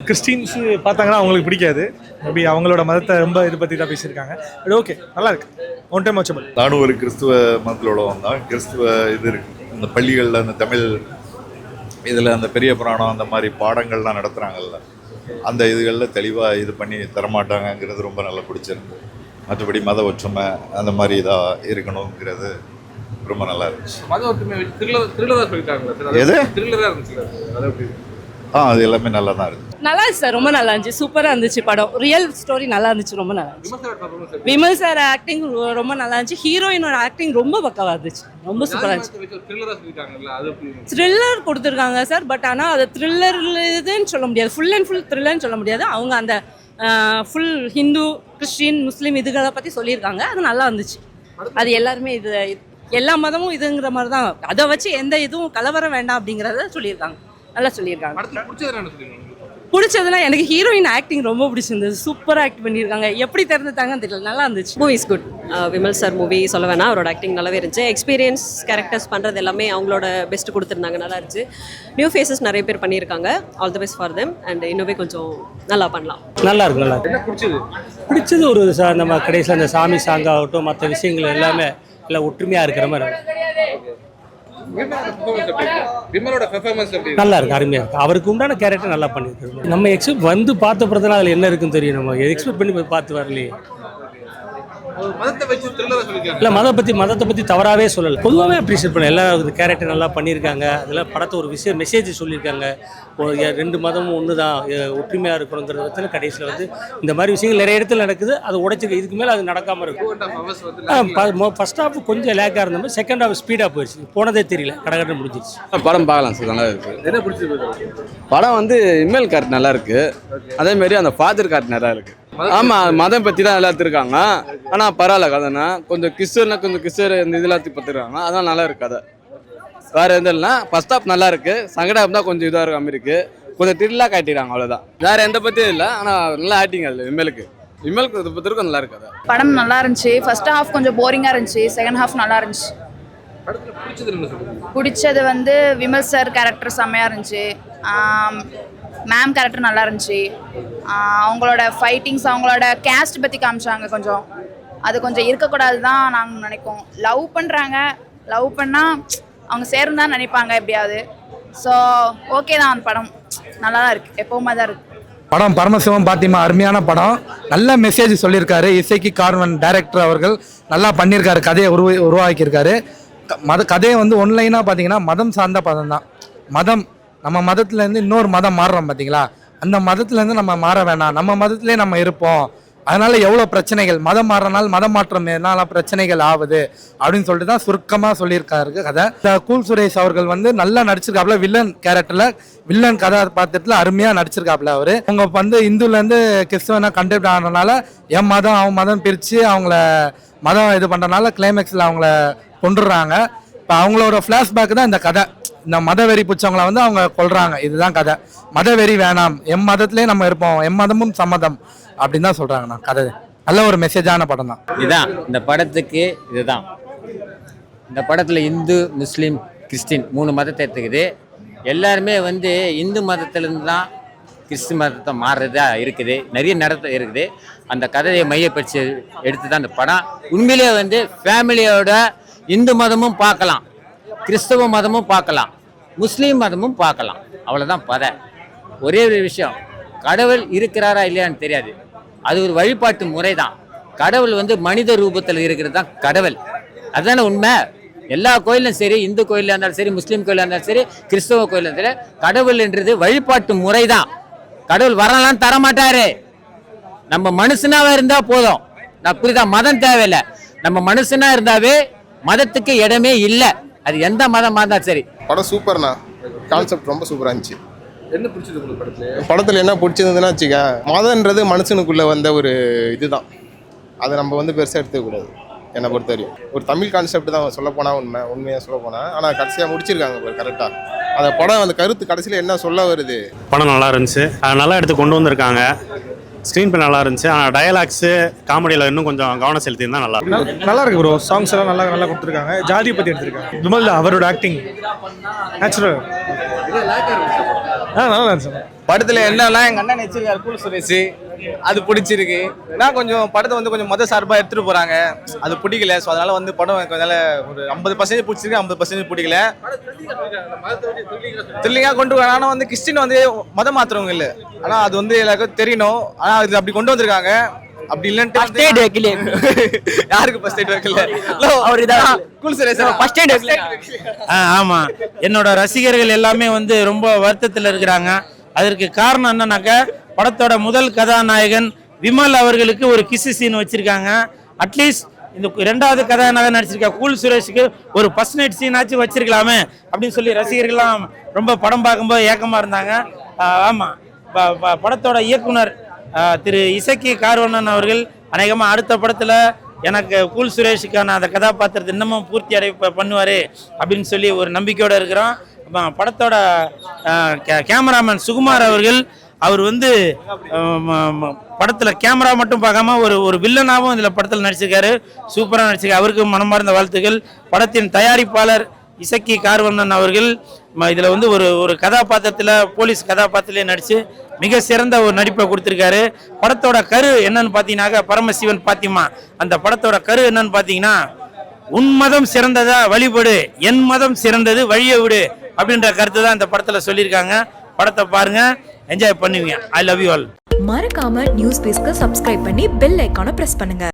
Christians பார்த்தாங்கன்னா அவங்களுக்கு பிடிக்காது. மேபி அவங்களோட மதத்தை ரொம்ப இது பற்றி தான் பேசியிருக்காங்க. பட் ஓகே, நல்லா இருக்கு. One time watchable. நானும் ஒரு கிறிஸ்துவ மதத்தில் தான். கிறிஸ்துவ இது இருக்கு இந்த பள்ளிகளில், அந்த தமிழ் இதில் அந்த பெரிய புராணம் அந்த மாதிரி பாடங்கள்லாம் நடத்துகிறாங்கல்ல, அந்த இதுகளில் தெளிவாக இது பண்ணி தரமாட்டாங்கங்கிறது ரொம்ப நல்லா பிடிச்சிருந்து. மற்றபடி மத ஒற்றுமை அந்த மாதிரி இதாக இருக்கணுங்கிறது ரொம்ப நல்லா இருந்துச்சு. மத ஒற்றுமை எது இருந்துச்சு. அது எல்லாமே நல்லா தான் இருக்கு. நல்லா இருந்துச்சு சார், ரொம்ப நல்லா இருந்துச்சு. சூப்பராக இருந்துச்சு படம். ரியல் ஸ்டோரி நல்லா இருந்துச்சு, ரொம்ப நல்லா இருந்துச்சு. விமல் சார் ஆக்டிங் ரொம்ப நல்லா இருந்துச்சு. ஹீரோயினோட ஆக்டிங் ரொம்ப பக்காவாக இருந்துச்சு, ரொம்ப சூப்பராக இருந்துச்சு. த்ரில்லர் கொடுத்துருக்காங்க சார். பட் ஆனால் அது த்ரில்லர் இதுன்னு சொல்ல முடியாது, ஃபுல் அண்ட் ஃபுல் த்ரில்லர்னு சொல்ல முடியாது. அவங்க அந்த ஃபுல் ஹிந்து, கிறிஸ்டின், முஸ்லீம் இதுகளை பற்றி சொல்லியிருக்காங்க. அது நல்லா இருந்துச்சு. அது எல்லாருமே இது எல்லா மதமும் இதுங்கிற மாதிரி தான், அதை வச்சு எந்த இதுவும் கலவரம் வேண்டாம் அப்படிங்கிறத சொல்லியிருக்காங்க. நல்லா சொல்லியிருக்காங்க. பிடிச்சதுன்னா எனக்கு ஹீரோயின் ஆக்டிங் ரொம்ப பிடிச்சிருந்தது. சூப்பராக ஆக்ட் பண்ணியிருக்காங்க. எப்படி திறந்துட்டாங்கன்னு தெரியல, நல்லா இருந்துச்சு. Movie is good. Vimal sir movie சொல்ல வேணாம், அவரோட ஆக்டிங் நல்லாவே இருந்துச்சு. எக்ஸ்பீரியன்ஸ் கேரக்டர்ஸ் பண்ணுறது எல்லாமே அவங்களோட பெஸ்ட் கொடுத்துருந்தாங்க, நல்லா இருந்துச்சு. நியூ ஃபேஸஸ் நிறைய பேர் பண்ணியிருக்காங்க. All the best for them. And இன்னுமே கொஞ்சம் நல்லா பண்ணலாம். நல்லா இருக்கு, நல்லா இருக்கு. பிடிச்சது ஒரு நம்ம கடைசியில் அந்த சாமி சாங் ஆகட்டும், மற்ற விஷயங்கள் எல்லாமே எல்லாம் ஒற்றுமையாக இருக்கிற மாதிரி நல்லா இருக்கு, அருமையா இருக்கு. அவருக்கு உண்டான கேரக்டர் நல்லா பண்ணியிருக்காரு. நம்ம எக்ஸ்பெக்ட் வந்து பார்த்த பிறகு அதில் என்ன இருக்குன்னு தெரியும். நம்ம எக்ஸ்பெக்ட் பண்ணி போய் பார்த்து வரலையே. இல்லை, மதத்தை பற்றி தவறாகவே சொல்லலை. பொதுவாகவே அப்ரிஷியேட் பண்ண எல்லா கேரக்டர் நல்லா பண்ணியிருக்காங்க. அதெல்லாம் படத்தை ஒரு விஷயம் மெசேஜ் சொல்லியிருக்காங்க. ரெண்டு மதமும் ஒன்று தான், ஒற்றுமையாக இருக்கணுங்கிற விதத்தில் கடைசியில் வந்து இந்த மாதிரி விஷயங்கள் நிறைய இடத்துல நடக்குது. அது உடைச்சிருக்கு. இதுக்கு மேலே அது நடக்காமல் இருக்கும். ஃபர்ஸ்ட் ஹாஃப் கொஞ்சம் லேக்காக இருந்தோம், செகண்ட் ஹாஃப் ஸ்பீடாக போயிடுச்சு. போனதே தெரியல, கடகடன்னு முடிஞ்சிருச்சு. படம் பார்க்கலாம் சார், நல்லா இருக்கு. படம் வந்து இமெயில் கார்ட் நல்லா இருக்கு. அதே மாதிரி அந்த ஃபாதர் கார்ட் நல்லா இருக்கு. ஆமாம், மதம் பற்றி தான் எல்லாத்துக்கும் இருக்காங்க. ஆனால் பரவாயில்ல கதைனா. கொஞ்சம் கிறிஸ்டர் இந்த இதெல்லாத்தையும் பார்த்துருக்காங்க. அதான் நல்லா இருக்கு கதை. வேறு எந்த இல்லைனா ஃபர்ஸ்ட் ஹாஃப் நல்லா இருக்கு. சங்கடம் தான் கொஞ்சம் இதாக இருக்க மாதிரி இருக்கு. கொஞ்சம் த்ரில்லாக காட்டிடுறாங்க, அவ்வளோதான். வேறு எந்த பற்றியும் இல்லை. ஆனால் நல்லா ஆக்டிங் அதில் விமலுக்கு பொறுத்தவரைக்கும் நல்லா இருக்கு. படம் நல்லா இருந்துச்சு. ஃபர்ஸ்ட் ஹாஃப் கொஞ்சம் போரிங்காக இருந்துச்சு, செகண்ட் ஹாஃப் நல்லா இருந்துச்சு. பிடிச்சது வந்து விமல் சார் கேரக்டர் செம்மையாக இருந்துச்சு. மேம் கேரக்டர் நல்லா இருந்துச்சு. அவங்களோட ஃபைட்டிங்ஸ், அவங்களோட கேஸ்ட் பற்றி காமிச்சாங்க. கொஞ்சம் அது கொஞ்சம் இருக்கக்கூடாது தான் நாங்கள் நினைப்போம். லவ் பண்ணுறாங்க, லவ் பண்ணால் அவங்க சேர்ந்தான்னு நினைப்பாங்க எப்படியாவது. ஸோ ஓகே தான், அந்த படம் நல்லா தான் இருக்குது, எப்போவுமே தான் இருக்குது. படம் பரமசிவம் பாத்திமா அருமையான படம். நல்ல மெசேஜ் சொல்லியிருக்காரு. இசைக்கு கார்வன் டைரக்டர் அவர்கள் நல்லா பண்ணியிருக்காரு. கதையை உருவாக்கியிருக்காரு. கதையை வந்து ஒன்லைனாக பார்த்தீங்கன்னா மதம் சார்ந்த பதம் தான். மதம், நம்ம மதத்துலேருந்து இன்னொரு மதம் மாறுறோம் பார்த்தீங்களா, அந்த மதத்துலேருந்து நம்ம மாற வேணாம், நம்ம மதத்திலே நம்ம இருப்போம். அதனால எவ்வளோ பிரச்சனைகள், மதம் மாறனால மதம் மாற்றம் என்னால பிரச்சனைகள் ஆகுது அப்படின்னு சொல்லிட்டு தான் சுருக்கமாக சொல்லியிருக்காரு கதை. கூல் சுரேஷ் அவர்கள் வந்து நல்லா நடிச்சிருக்காப்புல. வில்லன் கேரக்டரில், வில்லன் கதாபாத்திரத்தில் அருமையாக நடிச்சிருக்காப்புல. அவர் அவங்க வந்து இந்துலேருந்து கிறிஸ்துவனை கண்டெப்ட் ஆனதுனால என் மதம் அவன் மதம் பிரித்து அவங்கள மதம் இது பண்ணுறதுனால கிளைமேக்ஸில் அவங்கள கொண்டுடுறாங்க. இப்போ அவங்களோட ஃப்ளாஷ்பேக் தான் இந்த கதை. இந்த மதவெறி பிடிச்சவங்கள வந்து அவங்க கொல்றாங்க. இதுதான் கதை. மதவெறி வேணாம், எம் மதத்திலே நம்ம இருப்போம், எம் மதமும் சம்மதம் அப்படின்னு தான் சொல்றாங்கண்ணா. கதை நல்ல ஒரு மெசேஜான படம் தான். இதுதான் இந்த படத்துக்கு. இதுதான் இந்த படத்தில் இந்து, முஸ்லீம், கிறிஸ்டின் 3 மதத்தை எடுத்துக்குது. எல்லாருமே வந்து இந்து மதத்திலேருந்து தான் கிறிஸ்து மதத்தை மாறுறதா இருக்குது. நிறைய நடத்த இருக்குது. அந்த கதையை மையப்படுத்தி எடுத்து தான் இந்த படம். உண்மையிலே வந்து ஃபேமிலியோட இந்து மதமும் பார்க்கலாம், கிறிஸ்தவ மதமும் பார்க்கலாம், முஸ்லீம் மதமும் பார்க்கலாம். அவ்வளோதான் பதை. ஒரே ஒரு விஷயம், கடவுள் இருக்கிறாரா இல்லையான்னு தெரியாது. அது ஒரு வழிபாட்டு முறை தான். கடவுள் வந்து மனித ரூபத்தில் இருக்கிறது தான் கடவுள். அதுதானே உண்மை. எல்லா கோயிலும் சரி, இந்து கோயிலாக இருந்தாலும் சரி, முஸ்லீம் கோயிலாக இருந்தாலும் சரி, கிறிஸ்தவ கோயிலாக இருந்தாலும் கடவுள் என்றது வழிபாட்டு முறை தான். கடவுள் வரலாம் தரமாட்டாரு. நம்ம மனுஷனாவே இருந்தா போதும். நான் புரியுதா? மதம் தேவையில்லை. நம்ம மனுஷனா இருந்தாவே மதத்துக்கு இடமே இல்லை. அது எந்த மதமாக இருந்தாலும் சரி. படம் சூப்பர்ண்ணா. கான்செப்ட் ரொம்ப சூப்பராக இருந்துச்சு. என்ன பிடிச்சது உங்களுக்கு படத்தில் என்ன பிடிச்சதுன்னா வச்சுக்க, மதன்றது மனுஷனுக்குள்ளே வந்த ஒரு இதுதான். அதை நம்ம வந்து பெருசாக எடுத்துக்கூடாது. என்னை பொறுத்த வரையும் ஒரு தமிழ் கான்செப்ட் தான் சொல்ல போனால், உண்மையாக சொல்ல போனால். ஆனால் கடைசியாக முடிச்சிருக்காங்க கரெக்டாக. அந்த படம், அந்த கருத்து கடைசியில் என்ன சொல்ல வருது. படம் நல்லா இருந்துச்சு, நல்லா எடுத்து கொண்டு வந்திருக்காங்க. ஸ்க்ரீன் பிளே நல்லா இருந்துச்சு. ஆனால் டயலாக்ஸு, காமெடியில் இன்னும் கொஞ்சம் கவனம் செலுத்தியிருந்தா நல்லா இருக்கும். நல்லா இருக்கு ப்ரோ. சாங்ஸ் எல்லாம் நல்லா கொடுத்துருக்காங்க. ஜாதியை பற்றி எடுத்திருக்காங்க. விமல் அவரோட ஆக்டிங் நேச்சுரல். நல்லா இருந்துச்சு. படத்தில் என்னன்னா எங்கள் அண்ணன் நடிச்சிருக்காரு கூல் சுரேஷ், அது பிடிச்சிருக்கு. நான் கொஞ்சம் படத்தை வந்து கொஞ்சம் மத சார்பாக எடுத்துகிட்டு போகிறாங்க, அது பிடிக்கல. ஸோ அதனால் வந்து படம் கொஞ்சம் ஒரு 50% பிடிச்சிருக்கு, 50% பிடிக்கல. த்ரில்லிங்காக கொண்டு வராங்க. ஆனால் வந்து கிறிஸ்டின் வந்து மதம் மாற்றுறவங்க இல்லை, ஆனால் அது வந்து எல்லாருக்கும் தெரியணும். ஆனால் அது அப்படி கொண்டு வந்திருக்காங்க. அப்படி இல்லைன்ட்டு யாருக்கு ஃபர்ஸ்ட் எய்ட் வைக்கல அவர் இதான் கூல் சுரேஷ் ஃபர்ஸ்ட் எய்ட் வைக்கல. ஆமாம், என்னோட ரசிகர்கள் எல்லாமே வந்து ரொம்ப வருத்தத்தில் இருக்கிறாங்க. அதற்கு காரணம் என்னன்னாக்கா, படத்தோட முதல் கதாநாயகன் விமல் அவர்களுக்கு ஒரு கிஸ் சீன் வச்சிருக்காங்க. அட்லீஸ்ட் இந்த ரெண்டாவது கதாநாயகன் நடிச்சிருக்க கூல் சுரேஷுக்கு ஒரு ஃபர்ஸ்ட் நைட் சீன் ஆச்சு வச்சிருக்கலாமே அப்படின்னு சொல்லி ரசிகர்கள்லாம் ரொம்ப படம் பார்க்கும்போது ஏக்கமாக இருந்தாங்க. ஆமாம், படத்தோட இயக்குனர் திரு இசக்கி கார்வண்ணன் அவர்கள் அநேகமாக அடுத்த படத்தில் எனக்கு கூல் சுரேஷுக்கான அந்த கதாபாத்திரத்தை இன்னமும் பூர்த்தி பண்ணுவார் அப்படின்னு சொல்லி ஒரு நம்பிக்கையோடு இருக்கிறோம். படத்தோட கேமராமேன் சுகுமார் அவர்கள், அவர் வந்து படத்தில் கேமரா மட்டும் பார்க்காம ஒரு வில்லனாகவும் இதில் படத்தில் நடிச்சிருக்காரு. சூப்பராக நடிச்சிருக்காரு. அவருக்கு மனமார்ந்த வாழ்த்துக்கள். படத்தின் தயாரிப்பாளர் இசக்கி கார்வண்ணன் அவர்கள் இதில் வந்து ஒரு கதாபாத்திரத்தில் போலீஸ் கதாபாத்திரத்திலே நடித்து மிக சிறந்த ஒரு நடிப்பை கொடுத்துருக்காரு. படத்தோட கரு என்னன்னு பார்த்தீங்கன்னாக்கா, பரமசிவன் பாத்திமா, அந்த படத்தோட கரு என்னன்னு பார்த்தீங்கன்னா, உன் மதம் சிறந்ததா வழிபடு, என் மதம் சிறந்தது வழியை விடு அப்படின்ற கருத்து தான் இந்த படத்தில் சொல்லியிருக்காங்க. படத்தை பாருங்க, என்ஜாய் பண்ணுவீங்க. I love you all. மறக்காம நியூஸ் பேஸ்க்கு சப்ஸ்கிரைப் பண்ணி பெல் ஐகானை பிரஸ் பண்ணுங்க.